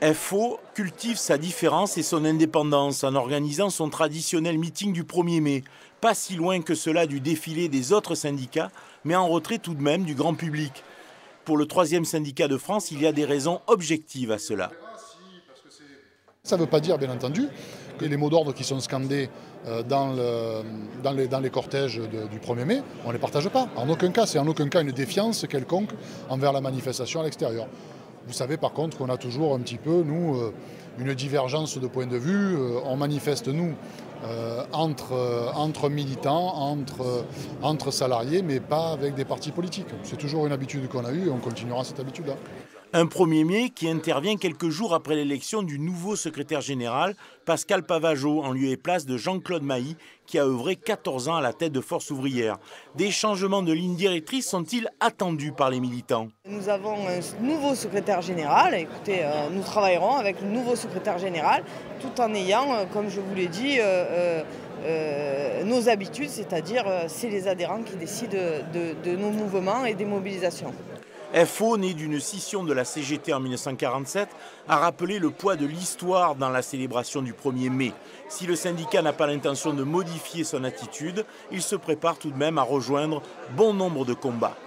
FO cultive sa différence et son indépendance en organisant son traditionnel meeting du 1er mai, pas si loin que cela du défilé des autres syndicats, mais en retrait tout de même du grand public. Pour le 3e syndicat de France, il y a des raisons objectives à cela. Ça ne veut pas dire, bien entendu, que les mots d'ordre qui sont scandés dans les cortèges du 1er mai, on ne les partage pas. En aucun cas, c'est en aucun cas une défiance quelconque envers la manifestation à l'extérieur. Vous savez par contre qu'on a toujours un petit peu, nous, une divergence de point de vue. On manifeste, nous, entre militants, entre salariés, mais pas avec des partis politiques. C'est toujours une habitude qu'on a eue et on continuera cette habitude-là. Un 1er mai qui intervient quelques jours après l'élection du nouveau secrétaire général, Pascal Pavageau, en lieu et place de Jean-Claude Mailly, qui a œuvré 14 ans à la tête de Force ouvrière. Des changements de ligne directrice sont-ils attendus par les militants? Nous avons un nouveau secrétaire général. Écoutez, nous travaillerons avec le nouveau secrétaire général, tout en ayant, comme je vous l'ai dit, nos habitudes, c'est-à-dire c'est les adhérents qui décident de nos mouvements et des mobilisations. FO, né d'une scission de la CGT en 1947, a rappelé le poids de l'histoire dans la célébration du 1er mai. Si le syndicat n'a pas l'intention de modifier son attitude, il se prépare tout de même à rejoindre bon nombre de combats.